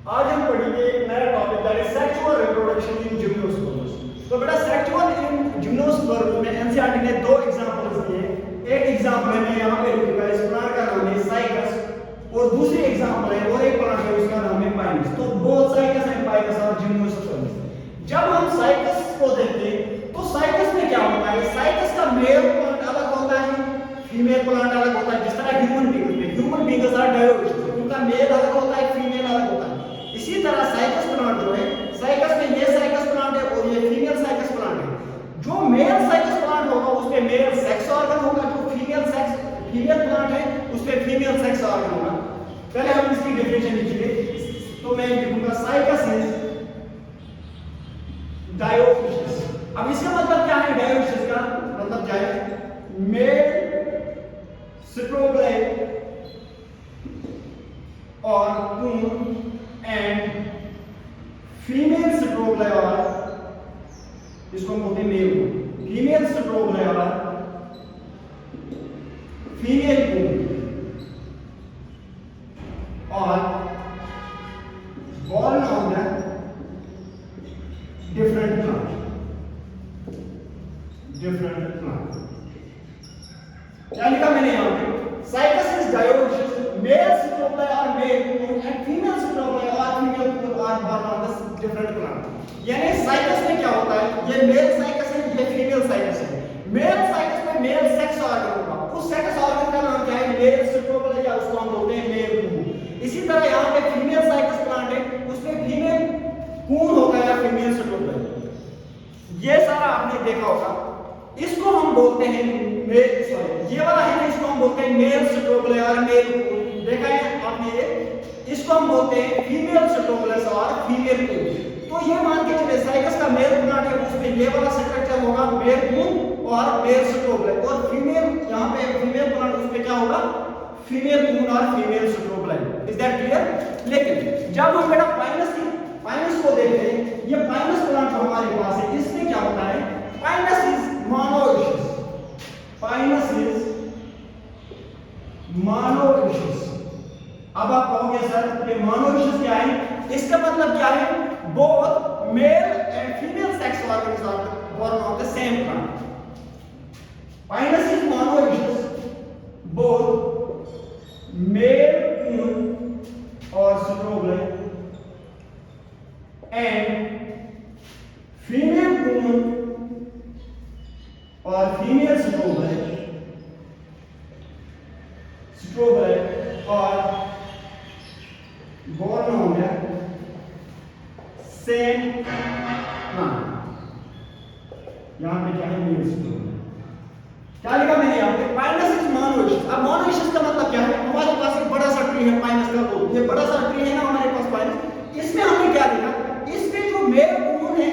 आज हम पढ़ेंगे एक नया topic that is sexual reproduction in gymnosperms. तो बेटा सेक्सुअल इन जिम्नोस्पर्म्स में एनसीईआरटी ने दो एग्जांपल्स दिए। एक एग्जांपल है मैं यहां पे लिखूंगा, इस प्लांट का नाम है साइकस और दूसरी एग्जांपल है और एक प्लांट है उसका नाम है पाइनस। तो both cycas and pinus are gymnosperms. जब हम साइकस को देखते हैं तो साइकस में क्या होता है, साइकस का मेल प्लांट अलग होता है, फीमेल प्लांट अलग होता है। जिस तरह ह्यूमन बींग्स आर डाइवर्स, उनका मेल अलग होता है, फीमेल अलग होता है। इसी तरह साइकस प्लांट जो है, साइकस में ये साइकस प्लांट है और ये फीमेल साइकस प्लांट है। जो मेल साइकस प्लांट होगा उसमें मेल सेक्स ऑर्गन होगा, जो फीमेल प्लांट है उसमें फीमेल सेक्स ऑर्गन होगा। पहले हम इसकी डेफिनेशन लिखेंगे। तो मैं लिखूंगा साइकस इज डायोफिशियस। अब इसका मतलब क्या है, डायोफिशियस का मतलब क्या है, मेल स्ट्रोब्लाइट और पूर्ण एंड फीमेल स्ट्रोब्लाइट, और इसको हम बोलते हैं मेल को, फीमेल स्ट्रोब्लाइट और फीमेल पूर्ण और born on the different plant। क्या लिखा मैंने यहाँ पे, cycas is dioecious, male strobilate और मेल पूर्ण एंड फीमेल स्ट्रोब्लाइट और फीमेल पूर्ण are born on the different plant। यानी साइकस में क्या होता है, ये मेल साइकस है, ये फीमेल साइकस है। मेल साइकस में मेल सेक्स ऑर्गन होगा, उस सेक्स ऑर्गन का नाम क्या है, मेल स्ट्रोब्लाइट या उसको हम बोलते हैं मेल पूर्ण। इसी तरह यहाँ पे फीमेल साइकस प्लांट है, उसमें फीमेल पूर्ण होगा या फीमेल स्ट्रोब्लाइट। ये सारा आपने देखा होगा। इसको हम बोलते हैं ये वाला है ना, इसको हम बोलते हैं मेल स्ट्रोब्लाइट और मेल पूर्ण। देखा है आपने ये, इसको हम बोलते हैं फीमेल स्ट्रोब्लाइट और फीमेल पूर्ण। तो ये मान के चले साइकस का मेल प्लांट है, उसमें ये वाला स्ट्रक्चर होगा मेल पूर्ण और मेल स्ट्रोब्लाइट, और फीमेल यहाँ पे फीमेल प्लांट उसमें क्या होगा, फीमेल पूर्ण और female strobili. Is that clear. लेकिन जब हम बेटा पाइनस को देखते हैं, ये पाइनस प्लांट जो हमारे पास है, इसमें क्या होता है, Pinus is monoecious. Pinus is monoecious. अब आप कहोगे सर ये मोनोइशियस क्या है, इसका मतलब क्या है, both male and female sex organs are born on the same plant। Pinus is monoecious, both male पूर्ण और स्ट्रोब्लाइट and female पूर्ण और फीमेल स्ट्रोब्लाइट और born on the same plant। यहाँ पे क्या है, मेल स्ट्रोब्लाइट। क्या लिखा मैंने यहाँ पे, पाइनस इज मोनोइशियस। अब मोनोइशियस का मतलब क्या है, हमारे पास एक बड़ा सा ट्री है पाइनस का, तो ये बड़ा सा ट्री है ना हमारे पास पाइनस। इसमें हमने क्या देखा, इसमें जो मेल पूर्ण है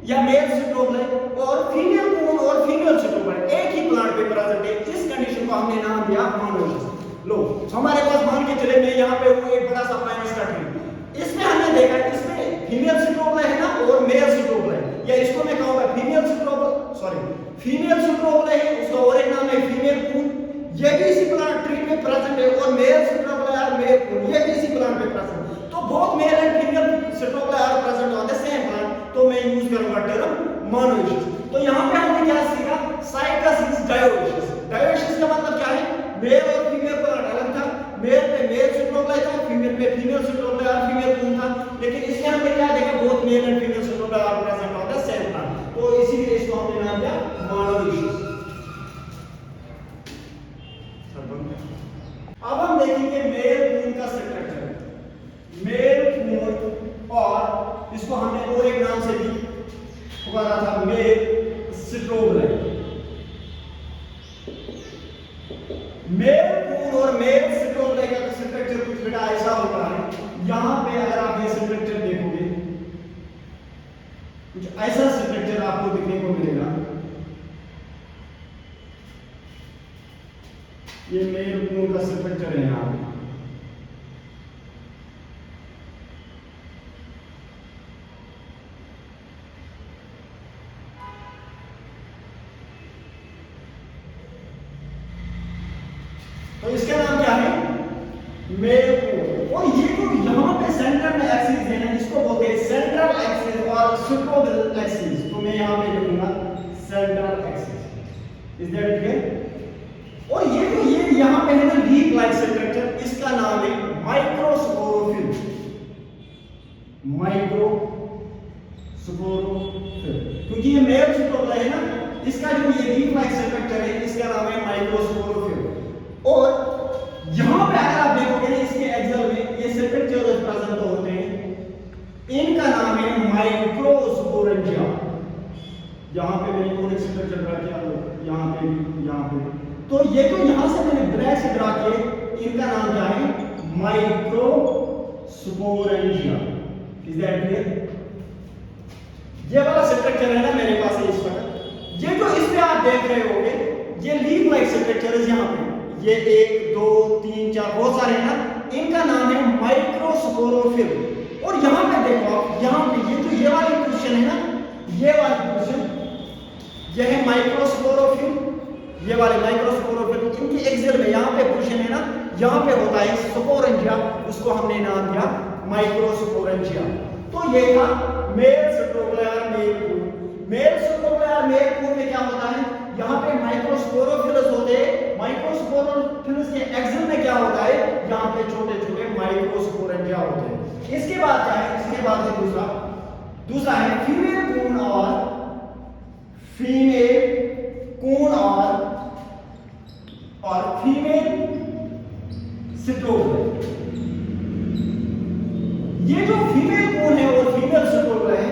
या मेल स्ट्रोब्लाइट और फीमेल पूर्ण और फीमेल स्ट्रोब्लाइट एक ही प्लांट पे प्रेजेंट है। इस कंडीशन को हमने नाम दिया मोनोइशियस। लो हमारे पास मान के चले मैं यहाँ पे हूँ एक बड़ा सा पाइनस का ट्री, इसमें हमने देखा इसमें फीमेल स्ट्रोब्लाइट है ना और मेल स्ट्रोब्लाइट, या इसको मैं कहूँगा फीमेल स्ट्रोब्लाइट है, उसका और एक नाम है फीमेल पूर्ण। ये भी इसी प्लांट ट्री में प्रेजेंट है, और मेल स्ट्रोब्लाइट और मेल पूर्ण ये भी इसी प्लांट पे प्रेजेंट है। तो both male and female strobili are present on the same plant, तो मैं यूज करूंगा टर्म मोनोइशियस। तो यहाँ पे हमने क्या सीखा, साइकस इज डायोइशियस। डायोइशियस का मतलब क्या है, मेल और फीमेल प्लांट अलग था, मेल पे मेल स्ट्रोब्लाइट था, फीमेल पे फीमेल स्ट्रोब्लाइट और फीमेल पूर्ण था। लेकिन इसमें हमने क्या देखा, both male and female strobili are present on the same plant, तो इसीलिए इसको हमने नाम दिया मोनोइशियस। अब हम देखेंगे मेल पूर्ण का स्ट्रक्चर। मेल पूर्ण और इसको हमने और एक नाम से भी पुकारा था, मेल स्ट्रोब्लाइट। मेल पूर्ण और मेल स्ट्रोब्लाइट का स्ट्रक्चर कुछ बेटा ऐसा होता है। यहां पे अगर आप ये स्ट्रक्चर देखोगे, कुछ ऐसा स्ट्रक्चर आपको देखने को मिलेगा। ये मेल पूर्ण का स्ट्रक्चर है यहाँ पे। तो इसका नाम क्या है, मेल पूर्ण। और ये जो यहाँ पे सेंटर में इज दैट क्लियर? और ये जो ये यहां पे है ना लीफ लाइक स्ट्रक्चर, इसका नाम है माइक्रोस्पोरोफिल। माइक्रोस्पोरोफिल, क्योंकि ये मेल स्पोरोफिल है ना, इसका जो ये लीफ लाइक स्ट्रक्चर है इसका नाम है माइक्रोस्पोरोफिल। और यहां पे अगर आप देखोगे ना इसके एक्सल में ये स्ट्रक्चर प्रेजेंट होते हैं, इनका नाम है माइक्रोस्पोरेंजिया। यहां पे मैंने और एक स्ट्रक्चर ड्रा किया, यहां पे तो ये तो यहां से मैंने ब्लैक से ड्रा किए, इनका नाम क्या है? माइक्रोस्पोरेंजिया। Is that clear? ये वाला स्ट्रक्चर है ना मेरे पास है इस वक्त, ये जो इसमें आप देख रहे होगे ये लीफ लाइक स्ट्रक्चर है, यहां पे ये 1 2 3 4 बहुत सारे हैं ना, इनका नाम है माइक्रोस्पोरोफिल। और यहां पे देखो आप, यहां पे ये वाली पोजीशन है ना, ये वाली पोजीशन ये है माइक्रोस्पोरोफिल, ये वाले माइक्रोस्पोरोफिल, इनकी एक्सियल में यहां पे पोजीशन है ना, यहां पे होता है स्पोरेंजिया, उसको हमने नाम दिया माइक्रोस्पोरेंजिया। तो ये था male strobilar male pool. Male strobilar male pool में क्या होता है? यहां पे माइक्रोस्पोरोफिल्स होते हैं, माइक्रोस्पोरोफिल्स के एक्सियल में क्या होता है? यहां पे छोटे-छोटे माइक्रोस्पोरेंजिया होते हैं। इसके बाद क्या है? इसके बाद है दूसरा है फीमेल कून और फीमेल स्ट्रोगुलर। ये जो फीमेल कून है और फीमेल स्ट्रोगुलर है,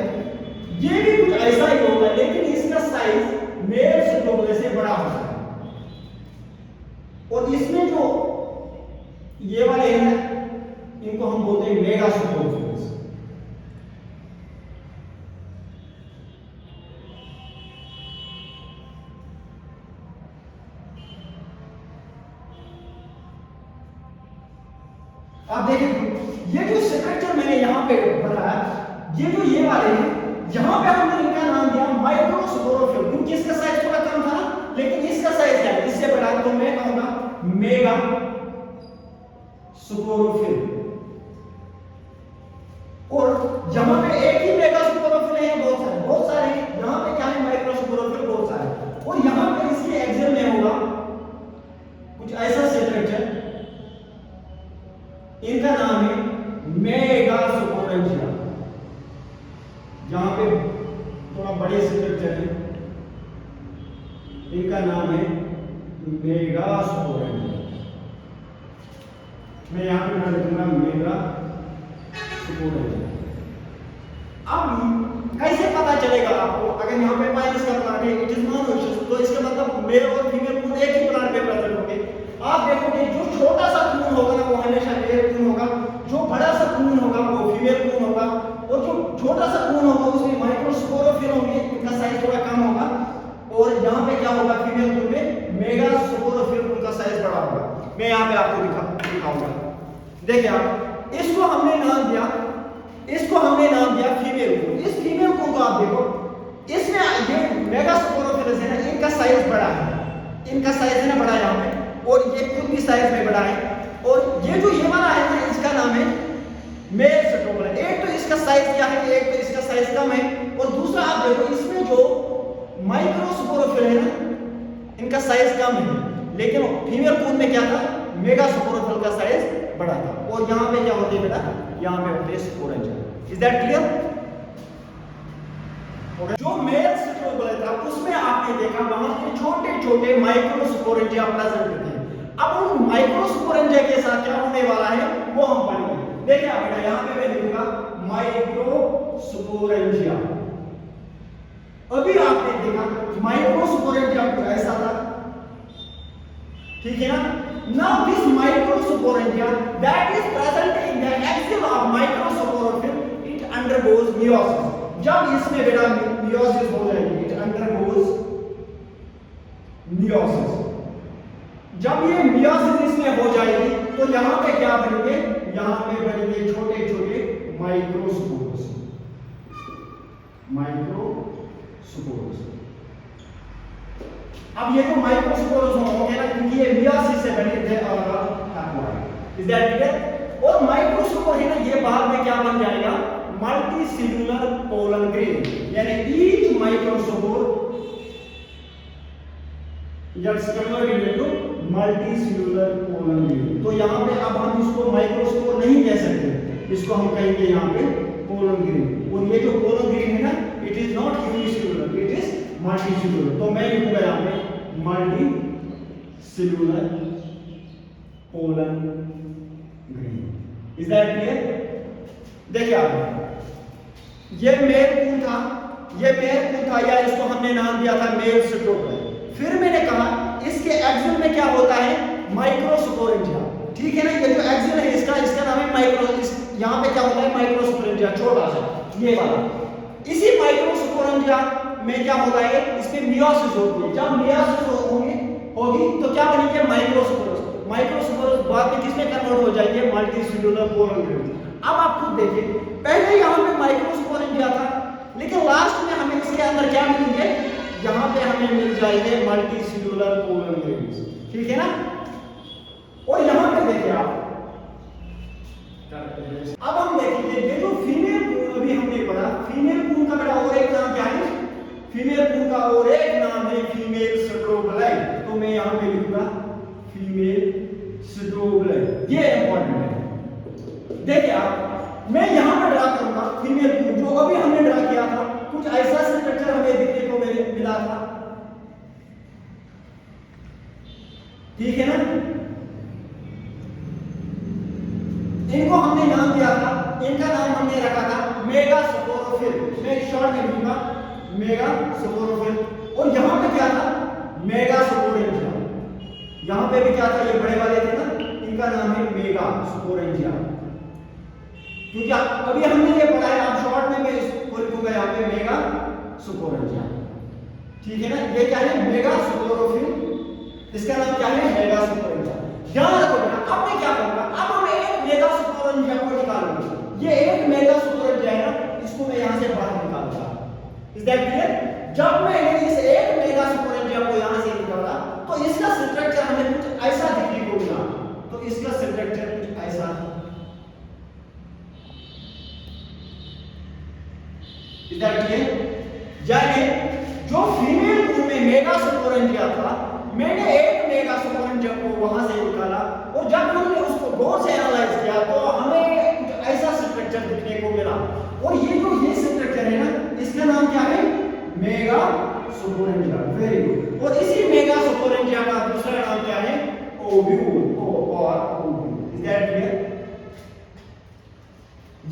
ये भी कुछ ऐसा ही होगा, लेकिन इसका साइज मेल स्ट्रोगुलर से बड़ा होता है। और इसमें जो ये वाले हैं इनको हम बोलते हैं मेगा स्ट्रोगुलर्स। आप देखिए ये जो स्ट्रक्चर मैंने यहां पे बनाया, ये जो ये वाले हैं, यहां पे हमने इनका नाम दिया माइक्रोस्पोरोफिल, क्योंकि इसका साइज थोड़ा कम था ना, लेकिन इसका साइज क्या है? इससे बड़ा, तो मैं कहूंगा मेगा स्पोरोफिल। और यहां पे एक ही मेगा स्पोरोफिल है, बहुत सारे यहां पे क्या है? माइक्रोस्पोरोफिल बहुत सारे। और यहां पे इसके एक्सियल में होगा कुछ ऐसा स्ट्रक्चर, इनका नाम है मेगास्पोरेंजिया। यहां पे थोड़ा बड़े स्ट्रक्चर है, इनका नाम है मेगास्पोरेंजिया। मैं यहां पे नाम लिखूंगा मेगास्पोरेंजिया। अब कैसे पता चलेगा आपको? अगर यहां पे माइनस का प्लांट है, इट इज मोनोशियस, तो इसका मतलब मेल और फीमेल कून एक ही प्लांट पे प्रेजेंट होंगे। आप देखोगे जो छोटा सा खून होगा ना वो हमेशा मेल खून होगा, जो बड़ा सा खून होगा वो फीमेल खून होगा, और जो छोटा सा खून होगा उसमें माइक्रोस्पोरोफिल होंगे, इनका साइज थोड़ा कम होगा। और यहाँ पे क्या होगा? फीमेल खून में मेगास्पोरोफिल, उनका साइज बड़ा होगा। मैं यहाँ पे आपको दिखाऊंगा। देखिए आप, इसको हमने नाम दिया फीमेल खून। इस फीमेल खून को आप देखो, इसमें ये मेगास्पोरोफिल है ना, इनका साइज बड़ा है, बड़ा यहाँ पे, और ये खुद भी साइज में बड़ा है। और ये जो ये वाला है ना, इसका नाम है मेल स्ट्रोगुलर। एक तो इसका साइज क्या है, एक तो इसका साइज कम है, और दूसरा आप देखो इसमें जो माइक्रोस्पोरोफिल है ना, इनका साइज कम है, लेकिन फीमेल कून में क्या था? मेगास्पोरोफिल का साइज बड़ा था। और यहाँ पे क्या होते हैं बेटा? यहाँ पे होते हैं स्पोरेंजिया। Is that clear? जो मेल स्ट्रोगुलर था उसमें आपने देखा वहां पे छोटे-छोटे माइक्रोस्पोरेंजिया प्रेजेंट थे। अब उन माइक्रोस्पोरेंजिया के साथ क्या होने वाला है वो हम पढ़ेंगे। देखिए आप बेटा, यहां पे मैं लिखूंगा माइक्रोस्पोरेंजिया। अभी आपने देखा माइक्रोस्पोरेंजिया कुछ ऐसा था, ठीक है ना? Now this microsporangia that is present in the axial of microsporophyll, it undergoes meiosis. जब इसमें बेटा meiosis हो जाएगी, it undergoes meiosis. जब ये meiosis इसमें हो जाएगी तो यहाँ पे क्या बनेंगे? यहाँ पे बनेंगे छोटे-छोटे माइक्रोस्पोर्स। अब ये तो माइक्रोस्पोर्स होंगे ना, क्योंकि ये meiosis से बने थे और इज दैट क्लियर? और माइक्रोस्पोर है ना, ये बाद में क्या बन जाएगा? मल्टी सेल्यूलर पोलन ग्रेन, यानी each microspore Gets converted into multicellular colon grain. तो यहाँ पे अब हम इसको माइक्रोस्पोर नहीं कह सकते, इसको हम कहेंगे यहाँ पे colon grain. और ये जो colon grain है ना, it is not unicellular, it is multicellular. तो मैं लिखूंगा यहाँ पे multicellular colon grain. Is that clear? देखिए आप, ये मेल कून था, ये मेल कून था, या इसको हमने नाम दिया था मेल स्ट्रोकल. फिर मैंने कहा इसके एक्सिल में क्या होता है, माइक्रोस्पोरेंजिया. ठीक है ना, ये जो एक्सिल है इसका नाम है माइक्रो, यहाँ पे क्या होता है माइक्रोस्पोरेंजिया, छोटा सा ये वाला. इसी माइक्रोस्पोरेंजिया में क्या होता है, इसमें मियोसिस होती है. जब मियोसिस होगी तो क्या बनेंगे माइक्रोस्पोरस. माइक्रोस्पोरस बाद में किसमें कन्वर्ट हो जाएंगे, मल्टीसेल्युलर कोलन ग्रेन. अब आप खुद देखिए, पहले यहाँ पे माइक्रोस्पोरेंजिया था, लेकिन लास्ट में हमें इसके अंदर क्या मिलेंगे, यहाँ पे हमें मिल जाएंगे मल्टीसेल्युलर कोलन ग्रेन्स. ठीक है ना. और यहाँ पे देखिए आप, अब हम देखेंगे ये जो फीमेल कून अभी हमने पढ़ा, फीमेल कून का बेटा और एक नाम क्या है, फीमेल कून का और एक नाम है फीमेल स्ट्रोबलाई. तो मैं यहाँ पे लिखूंगा फीमेल स्ट्रोबलाई, ये इंपॉर्टेंट है. देखिए आप, मैं यहाँ पे ड्रा करूंगा फीमेल कून, जो अभी हमने ड्रा किया था, कुछ ऐसा स्ट्रक्चर हमें देखने को मिला था. ठीक है ना. इनको हमने नाम दिया था, इनका नाम हमने रखा था मेगास्पोरोफिल. मैं शॉर्ट में लिखूंगा मेगास्पोरोफिल. और यहाँ पे क्या था, मेगास्पोरेंजिया. यहाँ पे भी क्या था, ये बड़े वाले थे ना, इनका नाम है मेगास्पोरेंजिया. क्योंकि अभी हमने ये पढ़ा है, आप शॉर्ट में मैं इसको लिखूंगा यहाँ पे मेगास्पोरेंजिया. ठीक है ना. ये क्या है, मेगास्पोरोफिल, इसका नाम क्या है मेगास्पोरेंजिया. ध्यान रखो बेटा. अब मैं क्या करूंगा, अब हम एक मेगास्पोरेंजिया को निकालूंगा. ये एक मेगास्पोरेंजिया है ना, इसको मैं यहाँ से बाहर निकालूंगा. Is that clear. जब मैंने इस एक मेगास्पोरेंजिया को यहाँ से निकाला, तो इसका स्ट्रक्चर हमें कुछ ऐसा दिखने को मिला. तो इसका स्ट्रक्चर कुछ ऐसा है. Is that clear. यानी जो फीमेल कून में मेगास्पोरेंजिया था, मैंने एक मेगास्पोरेंजिया को वहां से निकाला, और जब हमने उसको गौर से एनालाइज किया तो हमें कुछ ऐसा स्ट्रक्चर दिखने को मिला. और ये जो ये स्ट्रक्चर है ना, इसका नाम क्या है, मेगास्पोरेंजिया. Very good. और इसी मेगास्पोरेंजिया का दूसरा नाम क्या है, ओव्यूल और ओव्यूल. Is that clear.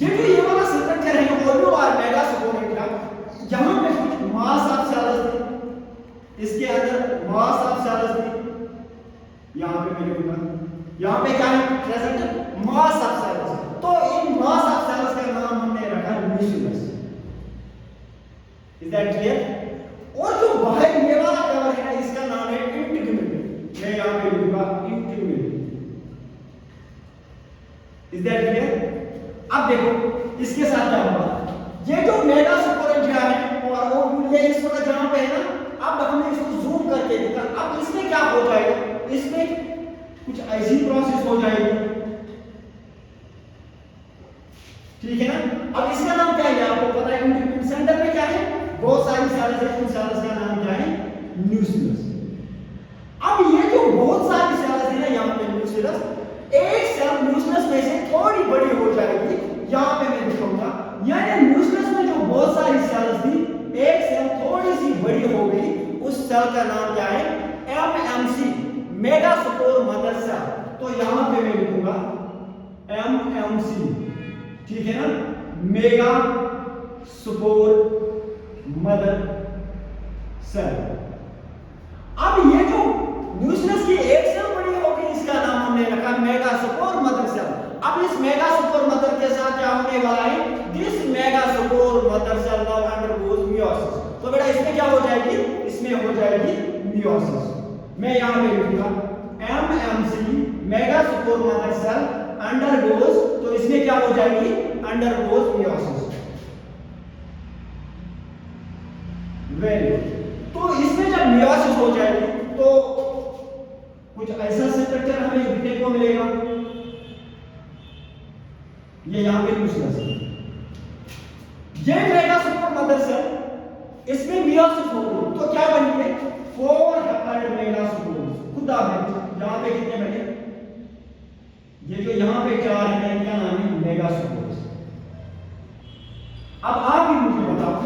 ये वाला स्ट्रक्चर है ओव्यूल और मेगास्पोरेंजिया, यहां पे कुछ मास ऑफ सेल्स थी, इसके अंदर मास ऑफ सेल्स थी. यहां पे मैं लिखूंगा, यहां पे क्या है प्रेजेंट, मास ऑफ सेल्स. तो इन मास ऑफ सेल्स का नाम हमने रखा न्यूक्लियस. Is that clear. और जो बाहर ये वाला कवर है ना, इसका नाम है इंटीग्मेंट. मैं यहां पे लिखूंगा इंटीग्मेंट. Is that clear. अब देखो इसके साथ क्या होगा, ये जो मेगास्पोरेंजिया है और ओव्यूल ये इस वक्त जहां पे है ना, अब हमने इसको जूम करके देखा. अब इसमें क्या हो जाएगा, इसमें कुछ ऐसी प्रोसेस हो जाएगी. ठीक है ना. अब इसका नाम क्या है, आपको पता है, इंटीग्मेंट. सेंटर में क्या है, बहुत सारी सेल्स है, उन सेल्स का नाम क्या है, न्यूक्लियस. अब ये जो बहुत सारी सेल्स है ना, यहाँ पे न्यूक्लियस, एक सेल न्यूक्लियस में से थोड़ी बड़ी हो जाएगी. यहाँ पे मैं दिखाऊंगा, यानी न्यूक्लियस में जो बहुत सारी सेल्स थी, एक सेल थोड़ी सी बड़ी हो गई, उस सेल का नाम क्या है, एमएमसी, मेगास्पोर मदर सेल. तो यहां पे मैं लिखूंगा एमएमसी. ठीक है ना, मेगास्पोर मदर सेल. अब ये जो न्यूक्लियस की एक सेल बड़ी हो गई, इसका नाम हमने रखा मेगास्पोर मदर सेल. अब इस मेगास्पोर मदर के साथ क्या होने वाला है, this megaspore mother cell now undergoes meiosis. तो बेटा इसमें क्या हो जाएगी, इसमें हो जाएगी मियोसिस. मैं यहां पे लिखूंगा MMC, megaspore mother cell undergoes. तो इसमें क्या हो जाएगी, अंडरगोज मियोसिस. Very good. तो इसमें जब मियोसिस हो जाएगी तो कुछ ऐसा स्ट्रक्चर हमें देखने को मिलेगा. ये यहां पे न्यूक्लियस है, ये मेगास्पोर मदर सेल, इसमें मियोसिस हो गई तो क्या बनेंगे, 4 हैप्लॉइड मेगास्पोर्स। खुद आप यहां पे कितने बने, ये जो यहां पे 4 है इनका नाम है मेगास्पोर्स। अब आप ही मुझे बताओ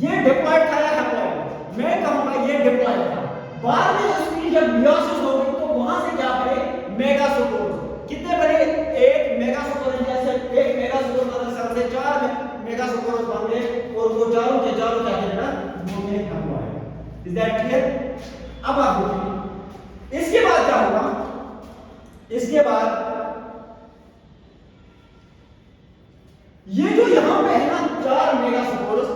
ये डिप्लॉयड था या हैप्लॉइड? मैं कहूंगा ये डिप्लॉयड था। बाद में उसकी जब मियोसिस हो गई तो वहां से क्या बने मेगास्पोर्स। कितने बने, एक मेगास्पोर जैसे एक मेगास्पोर का से 4 मेगास्पोर बन गए और वो चारों के चारों क्या कहना वो में हैप्लॉइड। Is that clear? अब आप देखिए इसके बाद क्या होगा, इसके बाद ये जो यहां पे है ना 4 megaspores,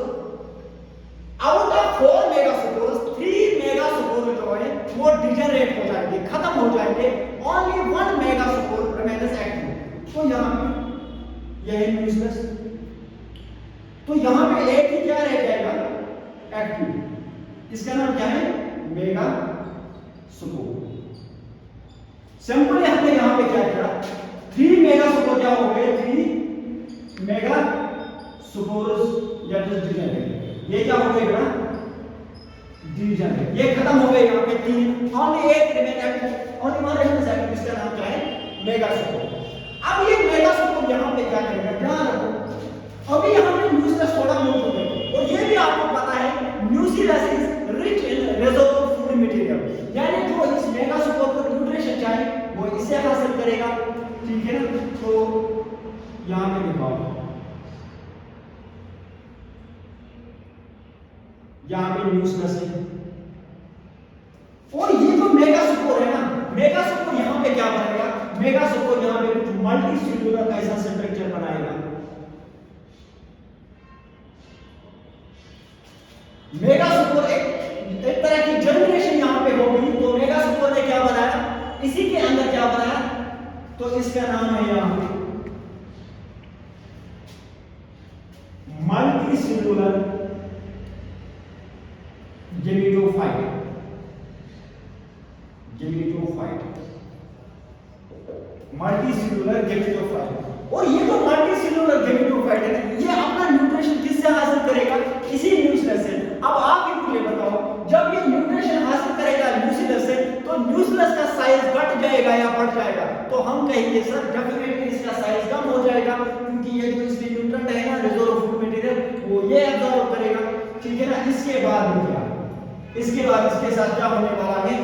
out of 4 megaspores 3 megaspore जो है वो डिजेनरेट हो जाएंगे, खत्म हो जाएंगे। Only 1 megaspore remains active. तो यहां पे ये है न्यूक्लियस, तो यहां पे एक ही क्या रह जाएगा एक्टिव, इसका नाम क्या है मेगास्पोर। सिंपली हमने यहां पे क्या किया 3 मेगास्पोर क्या हो गए 3 मेगास्पोर्स या डिजेनरेट। ये क्या हो गया डिजेनरेट, ये खत्म हो गए यहां पे 3, ओनली एक remain active, only 1 remains active, इसका नाम क्या है मेगास्पोर। अब ये मेगास्पोर यहां पे क्या करेगा ध्यान रखो, अभी यहां पे न्यूक्लियस थोड़ा मूव हो गया और ये भी आपको पता है nucleus is rich in resonant food material, यानी जो इस मेगास्पोर को न्यूट्रिशन चाहिए वो इससे हासिल करेगा। ठीक है ना, तो यहां पे दिखाओ, यहां पे न्यूक्लियस है और ये जो मेगास्पोर है ना, मेगास्पोर यहां पे क्या बनेगा, मेगास्पोर यहां पे कुछ मल्टी सेल्यूलर ऐसा स्ट्रक्चर बनाएगा। मेगास्पोर एक तरह की जनरेशन यहां पे हो गई, तो मेगास्पोर ने क्या बनाया, इसी के अंदर क्या बनाया, तो इसका नाम है यहां पे multi cellular gametophyte. Multi cellular gametophyte, और ये जो मल्टी सेल्यूलर गेमेटोफाइट है ये अपना न्यूट्रिशन किससे हासिल करेगा, इसी न्यूक्लियस से। अब आप ही मुझे बताओ जब ये न्यूट्रिशन हासिल करेगा न्यूक्लियस से तो न्यूक्लियस का साइज घट जाएगा या बढ़ जाएगा? तो हम कहेंगे सर डेफिनेटली इसका साइज कम हो जाएगा, क्योंकि ये जो इसमें न्यूट्रिएंट है ना रिजर्व फूड मटेरियल वो ये एब्जॉर्ब करेगा। ठीक है ना, इसके बाद क्या, इसके बाद इसके साथ क्या होने वाला है,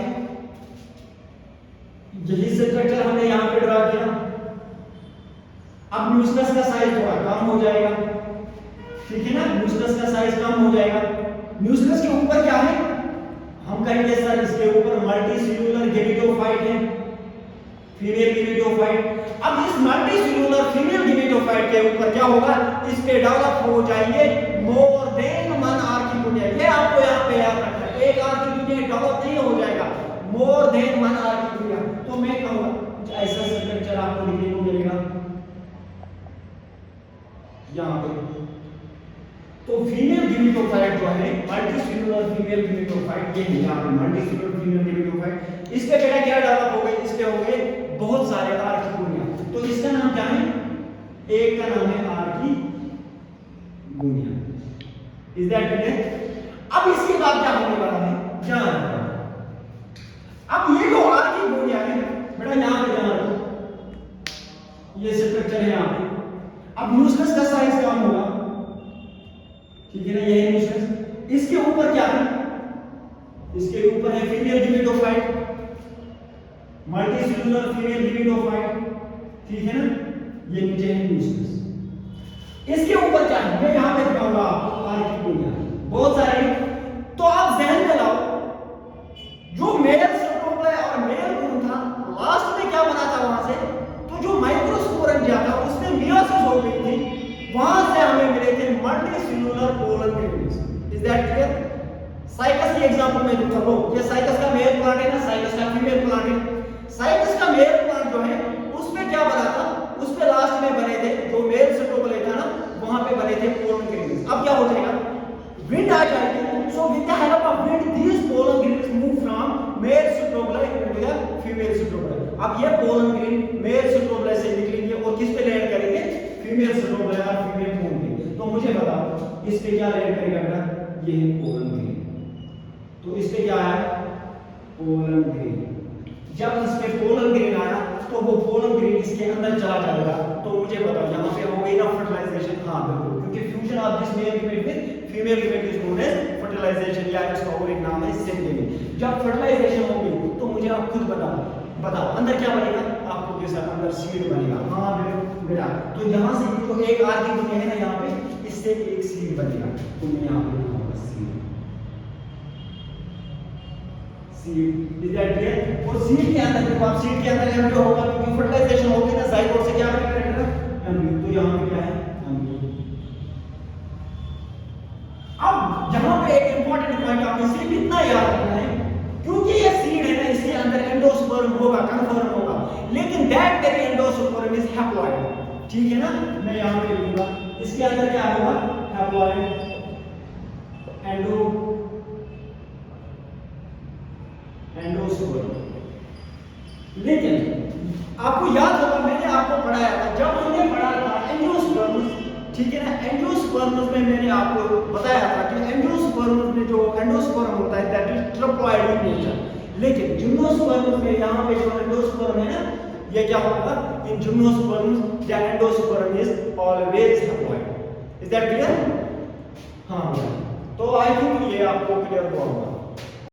यही स्ट्रक्चर हमने यहां पे ड्रा किया। अब न्यूक्लियस का साइज थोड़ा कम हो जाएगा, ठीक है ना, न्यूक्लियस का साइज कम हो जाएगा। न्यूक्लियस के ऊपर क्या है, हम कहेंगे सर इसके ऊपर मल्टी सेल्यूलर गेमेटोफाइट है, फीमेल गेमेटोफाइट। अब इस मल्टी सेल्यूलर फीमेल गेमेटोफाइट के ऊपर क्या होगा, इस पे डेवलप हो जाएंगे मोर देन 1 आर्किगोनिया। ये आपको यहां पे याद रखना है, एक आर्किगोनिया डेवलप नहीं हो जाएगा, मोर देन 1 आर्किगोनिया। तो मैं कहूंगा कुछ ऐसा स्ट्रक्चर आपको देखने को मिलेगा यहां पे। तो फीमेल गेमेटोफाइट जो है मल्टी सेल्यूलर फीमेल गेमेटोफाइट, ये है यहां पे मल्टी सेल्यूलर फीमेल गेमेटोफाइट। इसके बेटा क्या डेवलप हो गए, इसके हो गए बहुत सारे आर्किगोनिया। तो इसका नाम क्या है, एक का नाम है आर्किगोनिया। Is that clear? अब इसके बाद क्या होने वाला है ध्यान रखना। अब ये जो आर्किगोनिया है बेटा यहां पे ध्यान रखो, ये स्ट्रक्चर है यहां पे। अब न्यूक्लियस का साइज कम होगा, ठीक है ना, ये है न्यूक्लियस। इसके ऊपर क्या है, इसके ऊपर है female gametophyte, multi cellular female gametophyte, ठीक है ना, ये नीचे है न्यूक्लियस। इसके ऊपर क्या है, मैं यहां पे दिखाऊंगा आपको आर्किगोनिया बहुत सारे। तो आप ध्यान में लाओ जो मेल स्ट्रोमा और मेल भ्रूण था लास्ट में क्या बना था वहां से, तो जो माइक्रोस्पोरम था उसमें मियोसिस हो गई थी, वहां से हमें मिले थे multi cellular pollen granules. Is that clear? Cycas की एग्जांपल में देखो लो, ये साइकस का मेल प्लांट है ना, साइकस का फीमेल प्लांट है। साइकस का मेल प्लांट जो है उसमें क्या बना था, उसमें लास्ट में बने थे जो मेल स्ट्रोमा था ना, वहां पे बने थे पोलन ग्रेन्यूल्स। अब क्या हो जाएगा, विंड आ जाएगी, so with the help of wind these pollen granules move from male stroma to the female stroma. अब ये पोलन ग्रेन मेल स्ट्रोमा से निकलेंगे और किस पे लैंड करेंगे, फीमेल स्ट्रोमा और फीमेल मून पे। तो मुझे बताओ इस पे क्या लैंड करेगा बेटा, ये है पोलन ग्रेन। तो इस पे क्या है, पोलन ग्रीन। जब इस पे पोलन ग्रीन आया तो वो पोलन ग्रीन इसके अंदर चला जाएगा। तो मुझे बताओ यहाँ पे हो गई ना फर्टिलाइजेशन? हाँ बिल्कुल, क्योंकि fusion of this male gamete with female gamete is known as fertilisation, या इसका और एक नाम है सिंगलिंग। जब फर्टिलाइजेशन होगी तो मुझे आप खुद बताओ अंदर क्या बनेगा? आपको के साथ अंदर सीड बनेगा। हाँ बिल्कुल बेटा, तो यहाँ से जो एक आर की दुनिया है ना यहाँ पे, इससे एक सीड बनेगा। तो मैं यहाँ पे लिखूंगा seed, seed. Is that clear? और सीड के अंदर देखो आप, सीड के अंदर एम्ब्रियो होगा, क्योंकि फर्टिलाइजेशन होगी ना जाइगोट से, क्या बनेगा? एम्ब्रियो। तो यहाँ पे क्या है? एम्ब्रियो। अब यहाँ पे एक इंपॉर्टेंट पॉइंट आपने सिर्फ इतना याद रखना है, क्योंकि ये सीड है ना, इसके अंदर एंडोस्पर्म होगा, कन्फर्म होगा, लेकिन that very endosperm is haploid. ठीक है ना? मैं यहाँ पे लिखूंगा इसके अंदर क्या होगा? Haploid endosperm. लेकिन आपको याद होगा, मैंने आपको पढ़ाया था, जब हमने पढ़ा था एंडोस्पर्म, ठीक है ना, एंडोस्पर्म में मैंने आपको बताया था कि एंडोस्पर्म में जो एंडोस्पर्म होता है that is triploid in nature. लेकिन जिम्नोस्पर्म में यहाँ पे जो एंडोस्पर्म है ना, ये क्या होगा? इन gymnosperm the endosperm is always haploid. Is that clear? हाँ, तो आई थिंक ये आपको क्लियर हुआ होगा।